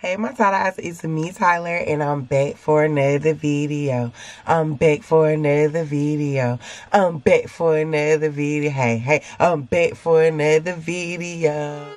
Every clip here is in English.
Hey my Taddas, it's me Tyler and I'm back for another video. I'm back for another video. I'm back for another video. Hey, I'm back for another video.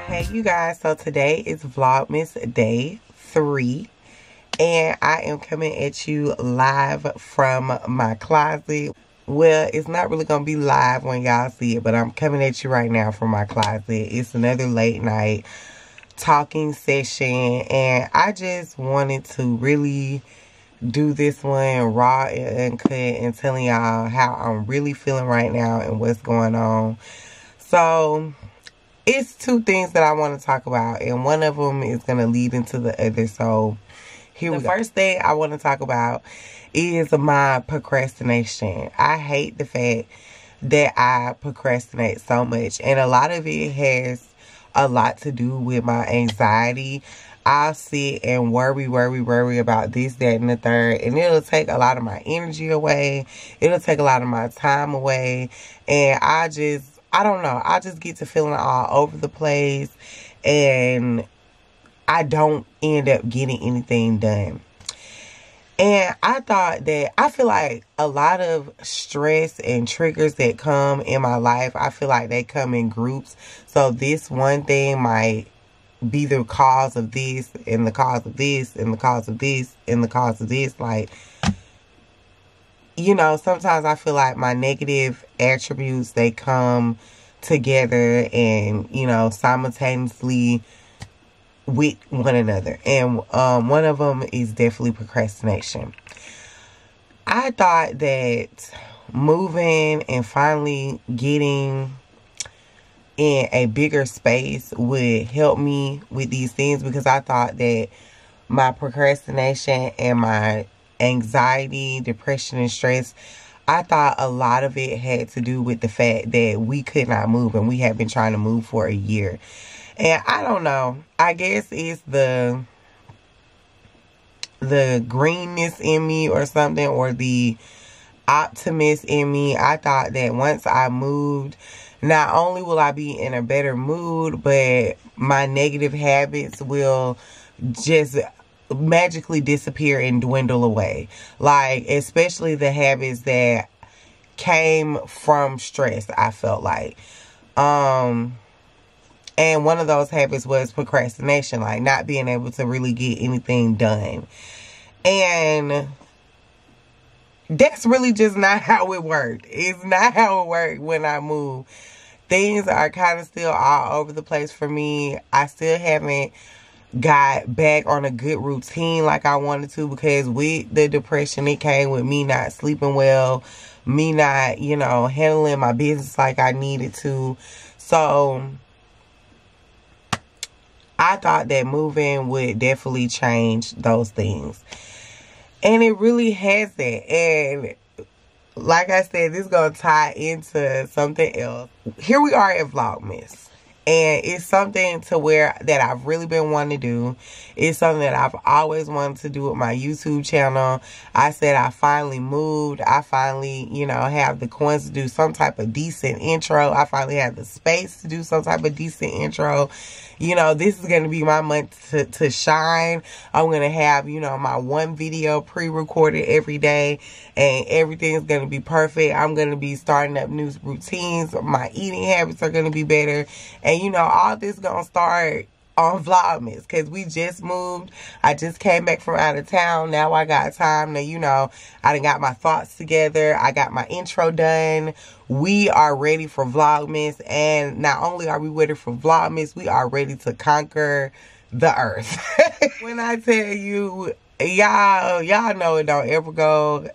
Hey you guys, so today is Vlogmas day 3 and I am coming at you live from my closet. Well, it's not really gonna be live when y'all see it, but I'm coming at you right now from my closet. It's another late night talking session and I just wanted to really do this one raw and uncut and telling y'all how I'm really feeling right now and what's going on. So it's two things that I want to talk about, and one of them is going to lead into the other. So here we go. The first thing I want to talk about is my procrastination. I hate the fact that I procrastinate so much, and a lot of it has a lot to do with my anxiety. I'll sit and worry about this, that, and the third, and it'll take a lot of my energy away. It'll take a lot of my time away, and I don't know. I just get to feeling all over the place and I don't end up getting anything done. And I feel like a lot of stress and triggers that come in my life, I feel like they come in groups. So this one thing might be the cause of this and the cause of this and the cause of this and the cause of this. Like, you know, sometimes I feel like my negative attributes, they come together and, you know, simultaneously with one another. And one of them is definitely procrastination. I thought that moving and finally getting in a bigger space would help me with these things, because I thought that my procrastination and my anxiety, depression, and stress, I thought a lot of it had to do with the fact that we could not move, and we had been trying to move for a year. And I don't know, I guess it's the greenness in me or something, or the optimist in me. I thought that once I moved, not only will I be in a better mood, but my negative habits will just magically disappear and dwindle away. Like, especially the habits that came from stress, I felt like. And one of those habits was procrastination, like not being able to really get anything done. And that's really just not how it worked. It's not how it worked when I moved. Things are kind of still all over the place for me. I still haven't got back on a good routine like I wanted to, because with the depression, it came with me not sleeping well, me not, you know, handling my business like I needed to. So I thought that moving would definitely change those things, and it really hasn't. And like I said, this is going to tie into something else. Here we are at Vlogmas. And it's something to where that I've really been wanting to do. It's something that I've always wanted to do with my YouTube channel. I said I finally moved. I finally, you know, have the coins to do some type of decent intro. I finally have the space to do some type of decent intro. You know, this is going to be my month to shine. I'm going to have, you know, my one video pre-recorded every day, and everything's going to be perfect. I'm going to be starting up new routines. My eating habits are going to be better. And, you know, all this going to start on Vlogmas because we just moved. I just came back from out of town. Now I got time to, you know, I done got my thoughts together. I got my intro done. We are ready for Vlogmas, and not only are we ready for Vlogmas, we are ready to conquer the earth. When I tell you, y'all know it don't ever go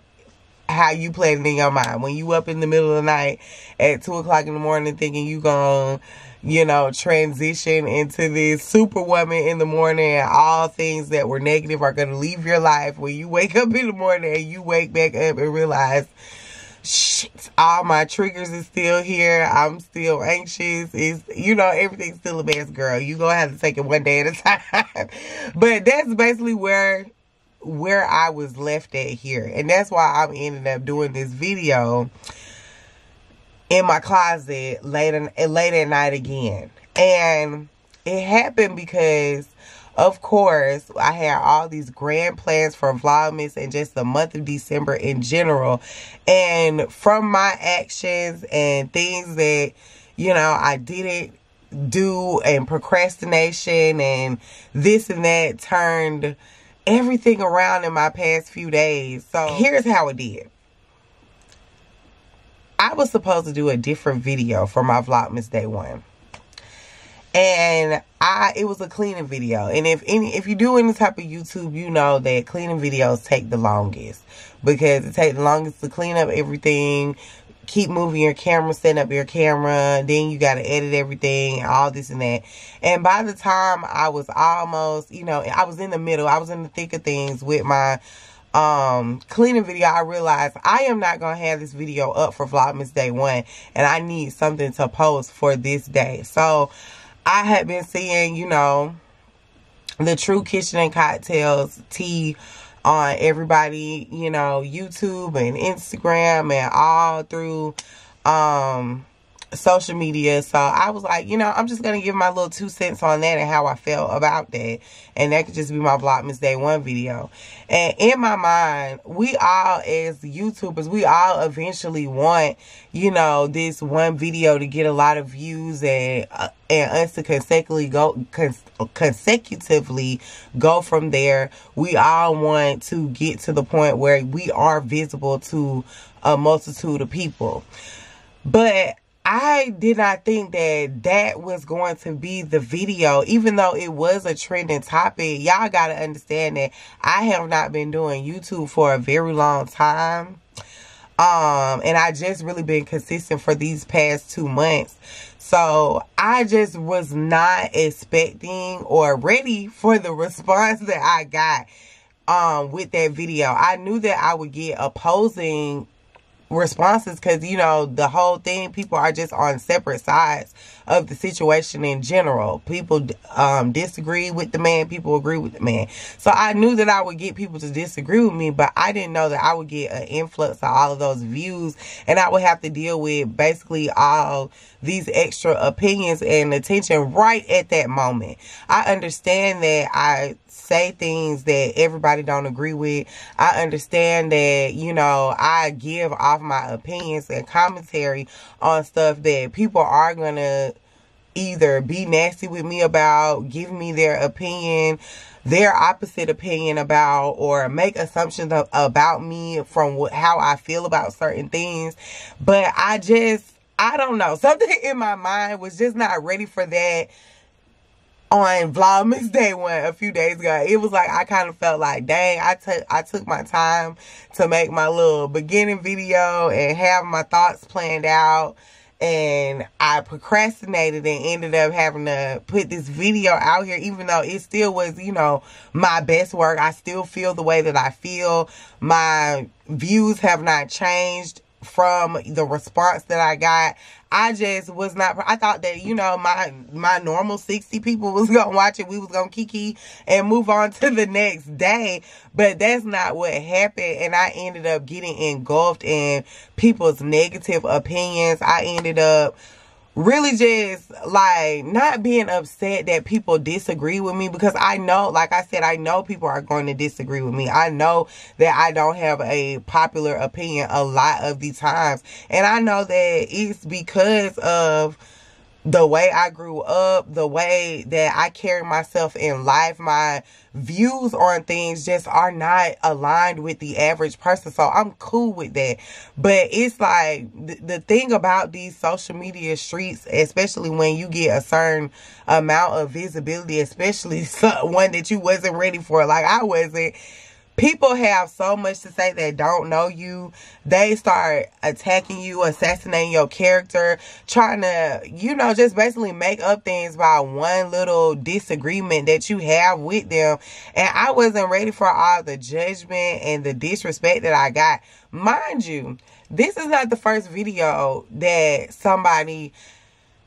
how you plan it in your mind. When you up in the middle of the night at 2 o'clock in the morning thinking you gonna, you know, transition into this superwoman in the morning, and all things that were negative are gonna leave your life. When you wake up in the morning and you wake back up and realize, shit, all my triggers is still here. I'm still anxious. It's, you know, everything's still a mess, girl. You gonna have to take it one day at a time. But that's basically where I was left at here. And that's why I'm ended up doing this video in my closet late at night again. And it happened because, of course, I had all these grand plans for Vlogmas and just the month of December in general. And from my actions and things that, you know, I didn't do, and procrastination and this and that, turned everything around in my past few days. So here's how it did. I was supposed to do a different video for my Vlogmas Day 1. And it was a cleaning video. And if you do any type of YouTube, you know that cleaning videos take the longest. Because it takes the longest to clean up everything, keep moving your camera, setting up your camera, then you got to edit everything, all this and that. And by the time I was almost, you know, I was in the middle, I was in the thick of things with my cleaning video, I realized I am not going to have this video up for Vlogmas Day 1, and I need something to post for this day. So I had been seeing, you know, the True Kitchen and Cocktails tea on everybody, you know, YouTube and Instagram and all through social media. So I was like, you know, I'm just going to give my little 2 cents on that and how I felt about that. And that could just be my Vlogmas Day 1 video. And in my mind, we all as YouTubers, we all eventually want, you know, this one video to get a lot of views and us to consecutively go from there. We all want to get to the point where we are visible to a multitude of people. But I did not think that that was going to be the video, even though it was a trending topic. Y'all got to understand that I have not been doing YouTube for a very long time. And I just really been consistent for these past 2 months. So I just was not expecting or ready for the response that I got with that video. I knew that I would get opposing responses because, you know, the whole thing, people are just on separate sides of the situation in general. People disagree with the man, people agree with the man. So I knew that I would get people to disagree with me, but I didn't know that I would get an influx of all of those views, and I would have to deal with basically all these extra opinions and attention right at that moment. I understand that I say things that everybody don't agree with. I understand that, you know, I give off my opinions and commentary on stuff that people are gonna either be nasty with me about, give me their opinion, their opposite opinion about, or make assumptions about me from how I feel about certain things. But I don't know. Something in my mind was just not ready for that on Vlogmas Day 1 a few days ago. It was like I kind of felt like, dang, I took my time to make my little beginning video and have my thoughts planned out, and I procrastinated and ended up having to put this video out here, even though it still was, you know, my best work. I still feel the way that I feel. My views have not changed from the response that I got. I just was not, I thought that, you know, my normal 60 people was going to watch it. We was going to kiki and move on to the next day. But that's not what happened. And I ended up getting engulfed in people's negative opinions. I ended up really just like not being upset that people disagree with me, because I know, like I said, I know people are going to disagree with me. I know that I don't have a popular opinion a lot of the times, and I know that it's because of the way I grew up, the way that I carry myself in life, my views on things just are not aligned with the average person. So I'm cool with that. But it's like the thing about these social media streets, especially when you get a certain amount of visibility, especially one that you wasn't ready for, like I wasn't. People have so much to say that don't know you. They start attacking you, assassinating your character, trying to, you know, just basically make up things by one little disagreement that you have with them. And I wasn't ready for all the judgment and the disrespect that I got. Mind you, this is not the first video that somebody,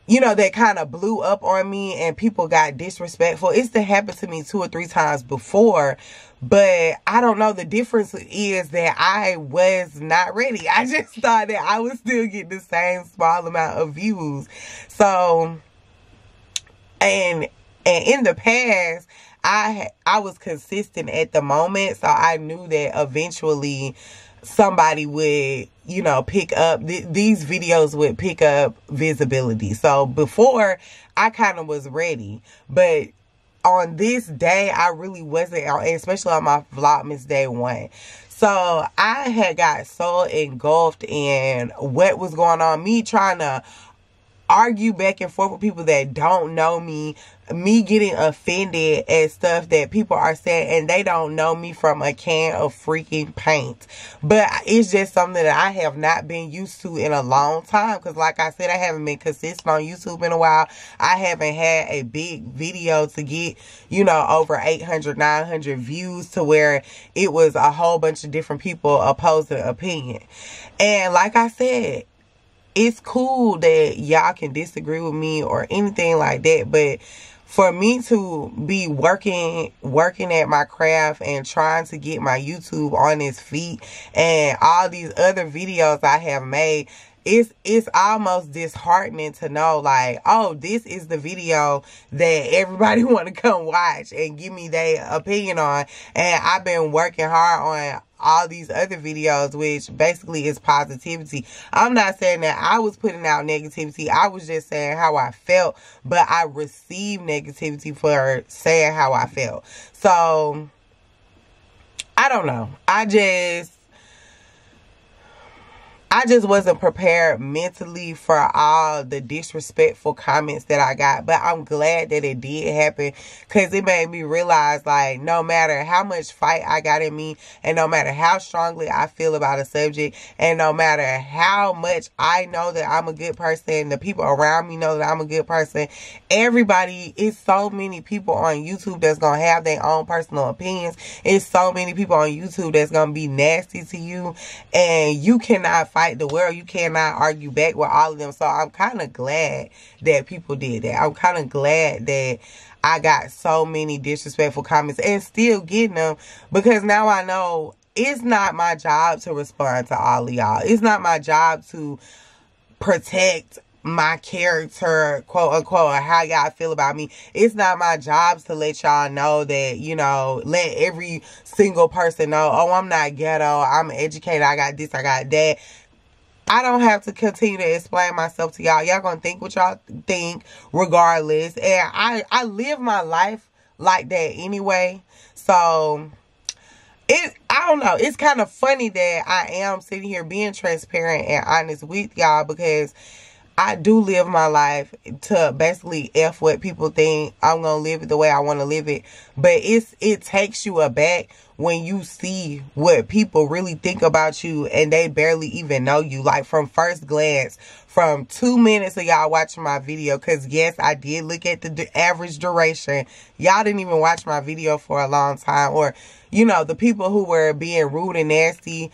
you know, that kind of blew up on me and people got disrespectful. It's happened to me 2 or 3 times before. But I don't know. The difference is that I was not ready. I just thought that I would still get the same small amount of views. So, and in the past, I was consistent at the moment. So I knew that eventually somebody would, you know, pick up, these videos would pick up visibility. So before, I kind of was ready. But on this day, I really wasn't, especially on my Vlogmas day 1. So I had got so engulfed in what was going on, me trying to argue back and forth with people that don't know me getting offended at stuff that people are saying, and they don't know me from a can of freaking paint. But it's just something that I have not been used to in a long time, because like I said, I haven't been consistent on YouTube in a while. I haven't had a big video to get, you know, over 800, 900 views to where it was a whole bunch of different people opposing opinion. And like I said, it's cool that y'all can disagree with me or anything like that, but for me to be working at my craft and trying to get my YouTube on its feet and all these other videos I have made, it's almost disheartening to know, like, oh, this is the video that everybody want to come watch and give me their opinion on. And I've been working hard on all these other videos, which basically is positivity. I'm not saying that I was putting out negativity. I was just saying how I felt, but I received negativity for saying how I felt. So, I don't know. I just wasn't prepared mentally for all the disrespectful comments that I got. But I'm glad that it did happen, because it made me realize, like, no matter how much fight I got in me, and no matter how strongly I feel about a subject, and no matter how much I know that I'm a good person, the people around me know that I'm a good person, everybody, it's so many people on YouTube that's going to have their own personal opinions. It's so many people on YouTube that's going to be nasty to you, and you cannot fight the world. You cannot argue back with all of them. So I'm kind of glad that people did that. I'm kind of glad that I got so many disrespectful comments and still getting them, because now I know it's not my job to respond to all of y'all. It's not my job to protect my character, quote unquote, or how y'all feel about me. It's not my job to let y'all know that, you know, let every single person know, oh, I'm not ghetto, I'm educated, I got this, I got that. I don't have to continue to explain myself to y'all. Y'all gonna think what y'all think regardless. And I live my life like that anyway. So I don't know. It's kind of funny that I am sitting here being transparent and honest with y'all, because I do live my life to basically F what people think. I'm going to live it the way I want to live it. But it takes you aback when you see what people really think about you and they barely even know you. Like, from first glance, from 2 minutes of y'all watching my video, because yes, I did look at the average duration. Y'all didn't even watch my video for a long time. Or, you know, the people who were being rude and nasty,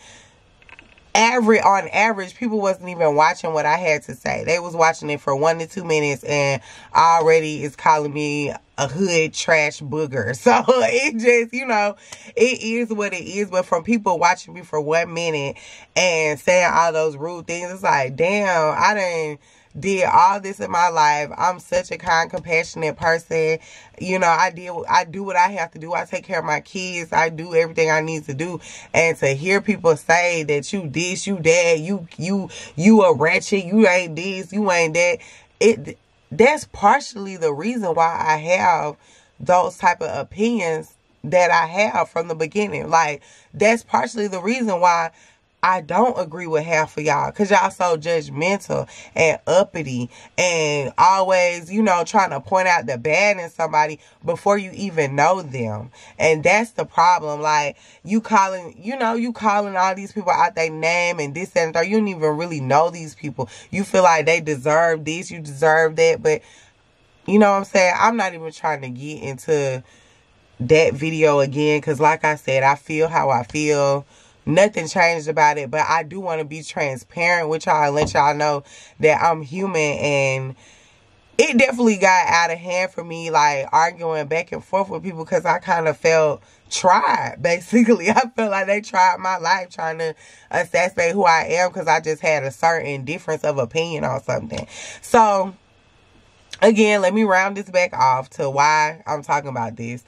on average, people wasn't even watching what I had to say. They was watching it for 1 to 2 minutes and already is calling me a hood trash booger. So it just, you know, it is what it is. But from people watching me for 1 minute and saying all those rude things, it's like, damn, I done did all this in my life. I'm such a kind, compassionate person. You know, I do what I have to do. I take care of my kids. I do everything I need to do. And to hear people say that you this, you that, you a ratchet, you ain't this, you ain't that, that's partially the reason why I have those type of opinions that I have from the beginning. Like, that's partially the reason why I don't agree with half of y'all, because y'all so judgmental and uppity and always, you know, trying to point out the bad in somebody before you even know them. And that's the problem. Like, you calling all these people out their name and this and that. You don't even really know these people. You feel like they deserve this, you deserve that. But, you know what I'm saying? I'm not even trying to get into that video again, because like I said, I feel how I feel. Nothing changed about it, but I do want to be transparent with y'all and let y'all know that I'm human, and it definitely got out of hand for me, like arguing back and forth with people, because I kind of felt tried, basically. I felt like they tried my life trying to assassinate who I am, because I just had a certain difference of opinion on something. So, again, let me round this back off to why I'm talking about this.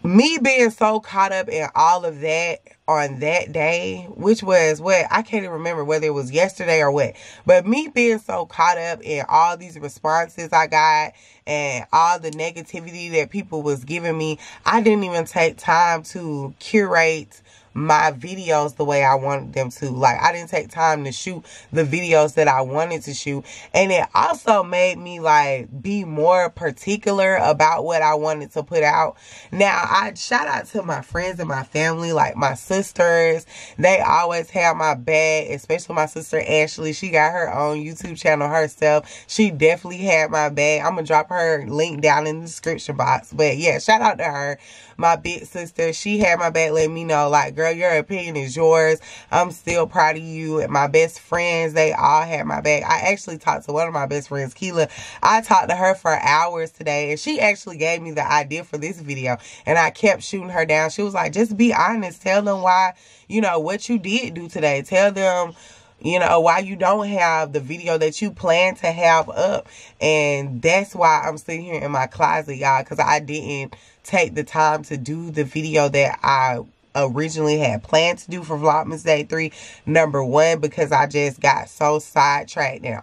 Me being so caught up in all of that on that day, which was what, I can't even remember whether it was yesterday or what, but me being so caught up in all these responses I got and all the negativity that people was giving me, I didn't even take time to curate my videos the way I wanted them to. Like, I didn't take time to shoot the videos that I wanted to shoot. And it also made me, like, be more particular about what I wanted to put out. Now, I shout out to my friends and my family, like my sisters. They always have my back, especially my sister Ashley. She got her own YouTube channel herself. She definitely had my back. I'm gonna drop her link down in the description box. But yeah, shout out to her. My big sister, she had my back, letting me know, like, girl, your opinion is yours. I'm still proud of you. And my best friends, they all had my back. I actually talked to one of my best friends, Keela. I talked to her for hours today, and she actually gave me the idea for this video. And I kept shooting her down. She was like, just be honest. Tell them why, you know, what you did do today. Tell them, you know, why you don't have the video that you plan to have up. And that's why I'm sitting here in my closet, y'all, because I didn't take the time to do the video that I originally had planned to do for Vlogmas Day 3. Number one, because I just got so sidetracked and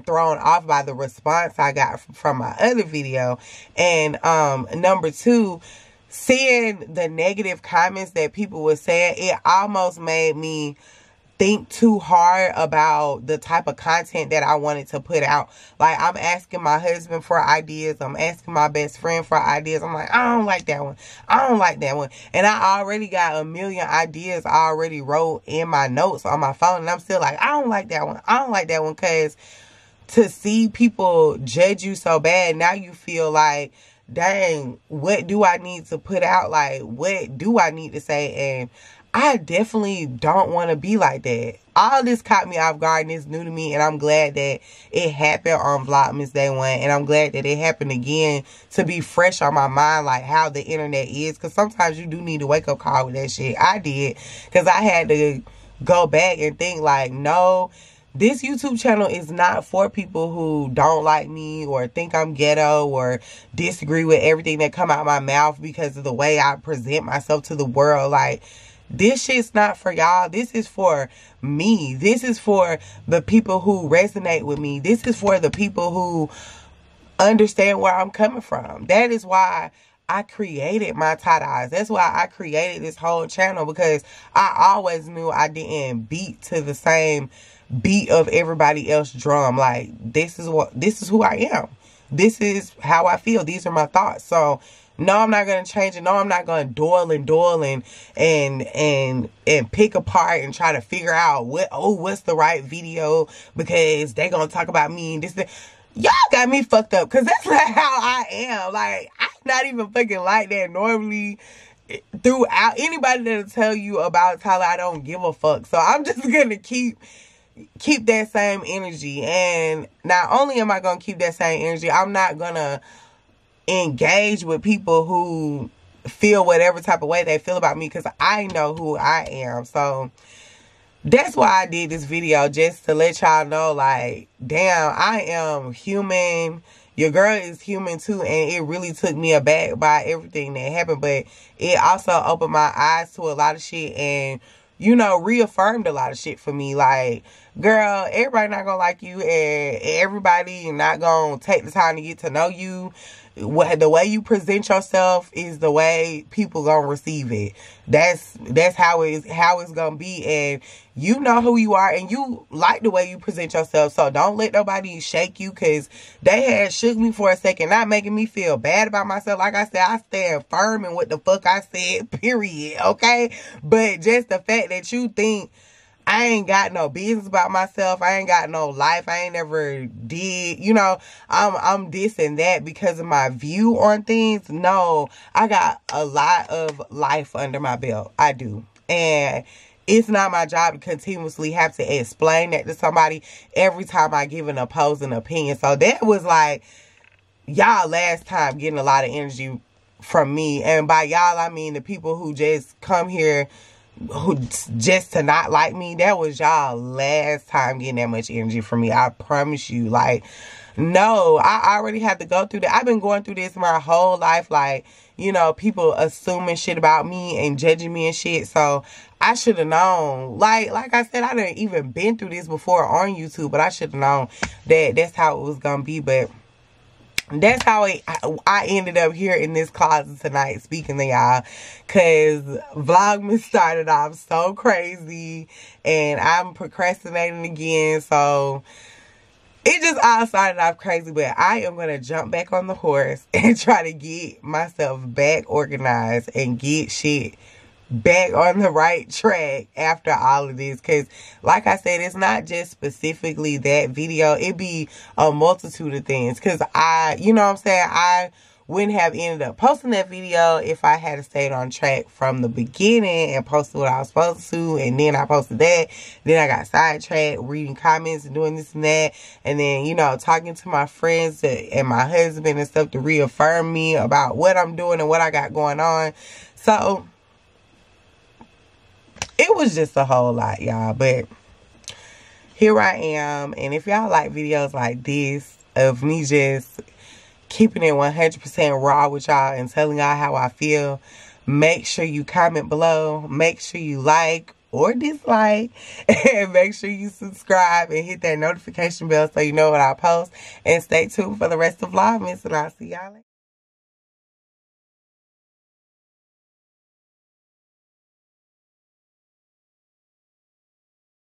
thrown off by the response I got from my other video. And number two, seeing the negative comments that people were saying, it almost made me think too hard about the type of content that I wanted to put out. Like, I'm asking my husband for ideas. I'm asking my best friend for ideas. I'm like, I don't like that one. I don't like that one. And I already got a million ideas already wrote in my notes on my phone. And I'm still like, I don't like that one. I don't like that one. Because to see people judge you so bad, now you feel like, dang, what do I need to put out? Like, what do I need to say? And I definitely don't want to be like that. All this caught me off guard and it's new to me, and I'm glad that it happened on Vlogmas Day 1, and I'm glad that it happened again to be fresh on my mind, like how the internet is, because sometimes you do need a wake-up call with that shit. I did, because I had to go back and think like, no, this YouTube channel is not for people who don't like me or think I'm ghetto or disagree with everything that come out my mouth because of the way I present myself to the world. Like, this shit's not for y'all. This is for me. This is for the people who resonate with me. This is for the people who understand where I'm coming from. That is why I created my tie-dyes. That's why I created this whole channel, because I always knew I didn't beat to the same beat of everybody else's drum. Like, this is who I am. This is how I feel. These are my thoughts. So no, I'm not going to change it. No, I'm not going to dwell and pick apart and try to figure out what's the right video, because they going to talk about me and this. Y'all got me fucked up, because that's not how I am. Like, I'm not even fucking like that normally. Throughout, anybody that'll tell you about Tyler, I don't give a fuck. So I'm just going to keep that same energy. And not only am I going to keep that same energy, I'm not going to engage with people who feel whatever type of way they feel about me, because I know who I am. So that's why I did this video, just to let y'all know, like, damn, I am human. Your girl is human too, and it really took me aback by everything that happened, but it also opened my eyes to a lot of shit and you know, reaffirmed a lot of shit for me. Like, girl, everybody not gonna like you, and everybody not gonna take the time to get to know you. The way you present yourself is the way people gonna receive it. That's how it's gonna be. And you know who you are, and you like the way you present yourself. So don't let nobody shake you, because they had shook me for a second, not making me feel bad about myself. Like I said, I stand firm in what the fuck I said, period. Okay? But just the fact that you think I ain't got no business about myself, I ain't got no life, I ain't never did, you know, I'm this and that because of my view on things. No, I got a lot of life under my belt. I do. And it's not my job to continuously have to explain that to somebody every time I give an opposing opinion. So that was like, y'all last time getting a lot of energy from me. And by y'all, I mean the people who just come here who just to not like me. That was y'all last time getting that much energy from me. I promise you. Like, no, I already had to go through that. I've been going through this my whole life. Like, you know, people assuming shit about me and judging me and shit. So I should have known. Like I said, I didn't even been through this before on YouTube, but I should have known that that's how it was gonna be. But that's how I ended up here in this closet tonight speaking to y'all, because Vlogmas started off so crazy and I'm procrastinating again. So it just all started off crazy, but I am going to jump back on the horse and try to get myself back organized and get shit back on the right track after all of this. Because like I said, it's not just specifically that video, it be a multitude of things. Because you know what I'm saying, I wouldn't have ended up posting that video if I had stayed on track from the beginning and posted what I was supposed to. And then I posted that, then I got sidetracked reading comments and doing this and that, and then, you know, talking to my friends and my husband and stuff to reaffirm me about what I'm doing and what I got going on. So it was just a whole lot, y'all. But here I am. And if y'all like videos like this of me just keeping it 100% raw with y'all and telling y'all how I feel, make sure you comment below. Make sure you like or dislike. And make sure you subscribe and hit that notification bell so you know when I post. And stay tuned for the rest of Vlogmas. And I'll see y'all later.